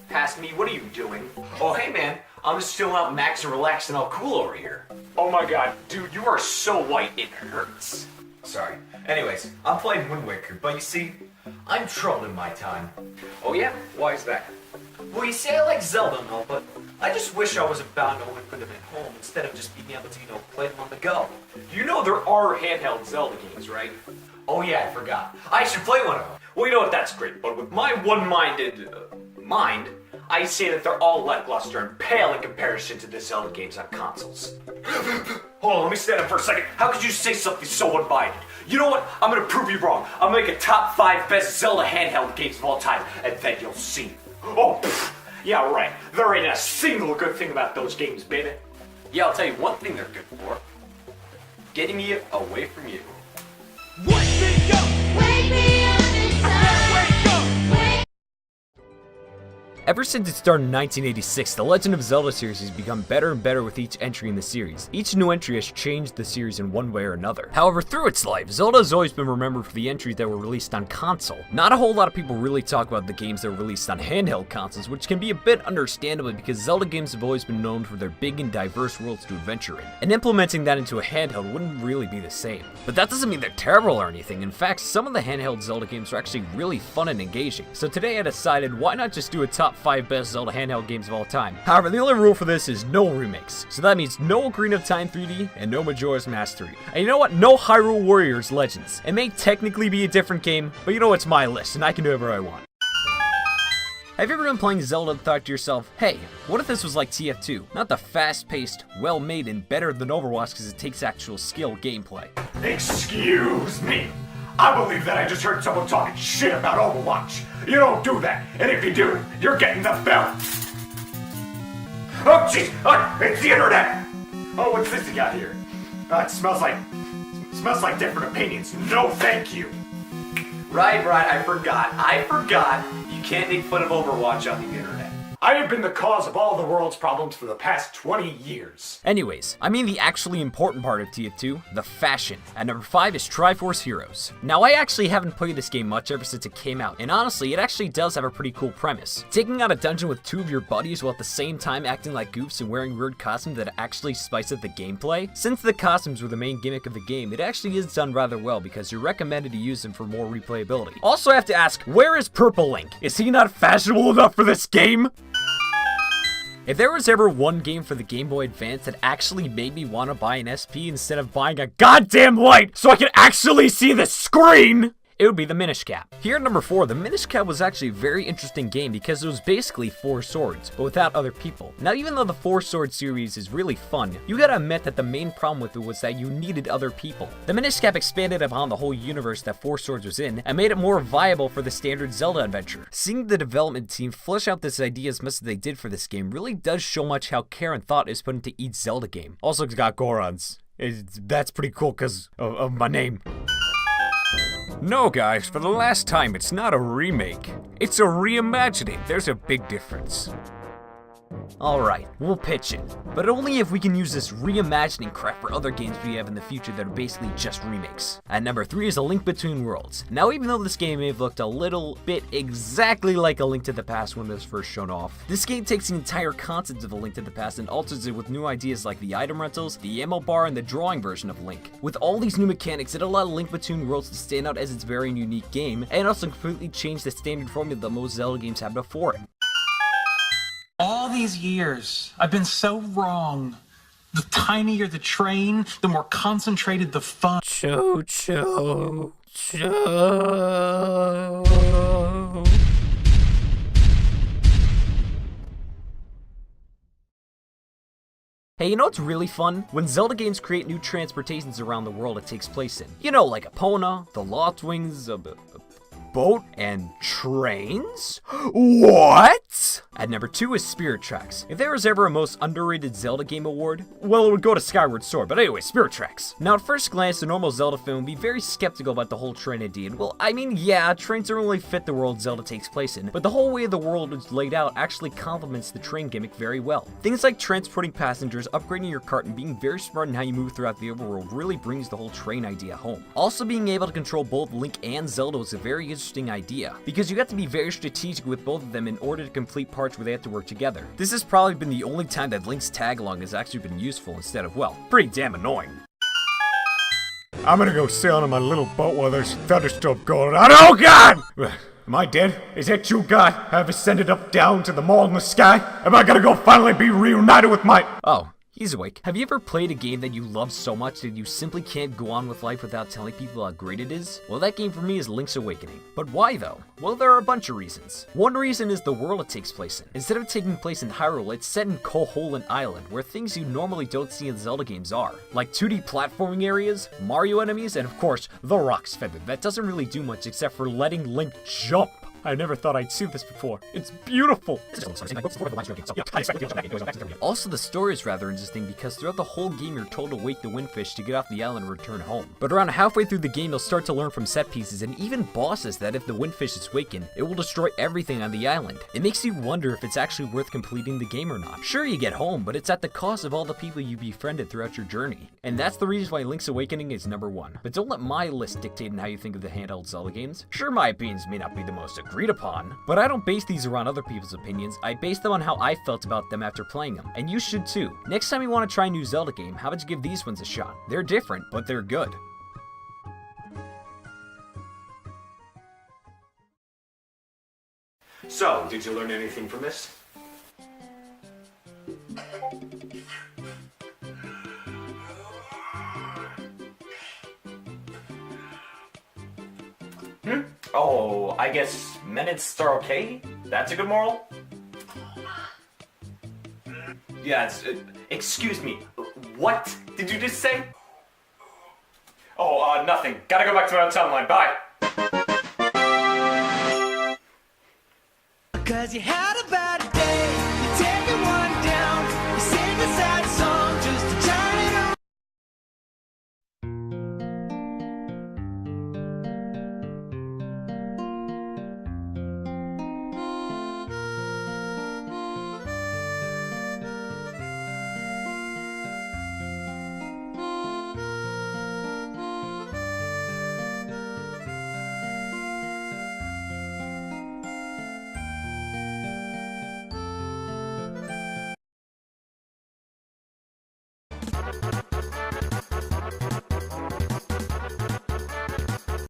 Past me, what are you doing? Oh, hey man, I'm just chilling out, max and relaxing, all cool over here. Oh my god, dude, you are so white, it hurts. Sorry. Anyways, I'm playing Wind Waker, but you see, I'm trolling my time. Oh yeah? Why is that? Well, you say I like Zelda and all, but I just wish I wasn't bound to wait for them at home instead of just being able to, play them on the go. You know there are handheld Zelda games, right? Oh yeah, I forgot. I should play one of them. Well, you know what, that's great, but with my one-minded mind, I say that they're all lackluster and pale in comparison to the Zelda games on consoles. Hold on, let me stand up for a second. How could you say something so unbiased? You know what? I'm gonna prove you wrong. I'm gonna make a top 5 best Zelda handheld games of all time, and then you'll see. Oh, yeah, right. There ain't a single good thing about those games, baby. Yeah, I'll tell you one thing they're good for. Getting me away from you. Wake me up! Wake me up inside! Wake up! Ever since it started in 1986, the Legend of Zelda series has become better and better with each entry in the series. Each new entry has changed the series in one way or another. However, through its life, Zelda has always been remembered for the entries that were released on console. Not a whole lot of people really talk about the games that were released on handheld consoles, which can be a bit understandable because Zelda games have always been known for their big and diverse worlds to adventure in, and implementing that into a handheld wouldn't really be the same. But that doesn't mean they're terrible or anything. In fact, some of the handheld Zelda games are actually really fun and engaging. So today I decided, why not just do a top 5 best Zelda handheld games of all time. However, the only rule for this is no remakes. So that means no Ocarina of Time 3D and no Majora's Mask 3. And you know what? No Hyrule Warriors Legends. It may technically be a different game, but you know it's my list and I can do whatever I want. Have you ever been playing Zelda and thought to yourself, hey, what if this was like TF2? Not the fast-paced, well-made, and better than Overwatch because it takes actual skill gameplay. Excuse me. I believe that I just heard someone talking shit about Overwatch. You don't do that, and if you do, you're getting the belt. Oh jeez, it's the internet. Oh, what's this you got here? It smells like different opinions. No, thank you. Right, I forgot. You can't make fun of Overwatch on the internet. I have been the cause of all the world's problems for the past 20 years. Anyways, I mean the actually important part of TF2, the fashion. At number 5 is Triforce Heroes. Now, I actually haven't played this game much ever since it came out, and honestly, it actually does have a pretty cool premise. Taking out a dungeon with 2 of your buddies while at the same time acting like goofs and wearing weird costumes that actually spice up the gameplay. Since the costumes were the main gimmick of the game, it actually is done rather well because you're recommended to use them for more replayability. Also, I have to ask, where is Purple Link? Is he not fashionable enough for this game? If there was ever one game for the Game Boy Advance that actually made me want to buy an SP instead of buying a goddamn light so I could actually see the screen, it would be the Minish Cap. Here at number 4, the Minish Cap was actually a very interesting game because it was basically 4 swords, but without other people. Now, even though the 4 sword series is really fun, you gotta admit that the main problem with it was that you needed other people. The Minish Cap expanded upon the whole universe that 4 swords was in, and made it more viable for the standard Zelda adventure. Seeing the development team flesh out this idea as much as they did for this game really does show much how care and thought is put into each Zelda game. Also, it's got Gorons. That's pretty cool because of my name. No guys, for the last time, it's not a remake. It's a reimagining. There's a big difference. Alright, we'll pitch it, but only if we can use this reimagining crap for other games we have in the future that are basically just remakes. At number 3 is A Link Between Worlds. Now, even though this game may have looked a little bit exactly like A Link to the Past when it was first shown off, this game takes the entire concept of A Link to the Past and alters it with new ideas like the item rentals, the ammo bar, and the drawing version of Link. With all these new mechanics, it allowed Link Between Worlds to stand out as its very unique game, and also completely changed the standard formula that most Zelda games had before it. All these years, I've been so wrong. The tinier the train, the more concentrated the fun. Cho. Hey, you know what's really fun? When Zelda games create new transportations around the world it takes place in. You know, like Epona, the Lost Wings, boat, and trains? What? At number 2 is Spirit Tracks. If there was ever a most underrated Zelda game award, well, it would go to Skyward Sword, but anyway, Spirit Tracks. Now, at first glance, a normal Zelda fan would be very skeptical about the whole train idea. Well, I mean, yeah, trains don't really fit the world Zelda takes place in, but the whole way the world is laid out actually complements the train gimmick very well. Things like transporting passengers, upgrading your cart, and being very smart in how you move throughout the overworld really brings the whole train idea home. Also, being able to control both Link and Zelda is a very interesting interesting idea, because you got to be very strategic with both of them in order to complete parts where they have to work together. This has probably been the only time that Link's tag-along has actually been useful instead of, well, pretty damn annoying. I'm gonna go sail on my little boat while there's thunderstorm going on. Oh God! Am I dead? Is that you, God? Have ascended up down to the mall in the sky? Am I gonna go finally be reunited with my... Oh, he's awake. Have you ever played a game that you love so much that you simply can't go on with life without telling people how great it is? Well, that game for me is Link's Awakening. But why though? Well, there are a bunch of reasons. One reason is the world it takes place in. Instead of taking place in Hyrule, it's set in Koholint Island, where things you normally don't see in Zelda games are. Like 2D platforming areas, Mario enemies, and of course, the Rock's Feather that doesn't really do much except for letting Link jump. I never thought I'd see this before. It's beautiful! Also, the story is rather interesting because throughout the whole game you're told to wake the Windfish to get off the island and return home. But around halfway through the game you'll start to learn from set pieces and even bosses that if the Windfish is wakened, it will destroy everything on the island. It makes you wonder if it's actually worth completing the game or not. Sure, you get home, but it's at the cost of all the people you befriended throughout your journey. And that's the reason why Link's Awakening is number 1. But don't let my list dictate on how you think of the handheld Zelda games. Sure, my opinions may not be the most agreed upon, but I don't base these around other people's opinions. I base them on how I felt about them after playing them, and you should too. Next time you want to try a new Zelda game, how about you give these ones a shot? They're different, but they're good. So, did you learn anything from this? Oh, I guess minutes are okay? That's a good moral? Yeah, excuse me, what did you just say? Oh, nothing. Gotta go back to my timeline, bye! 'Cause you had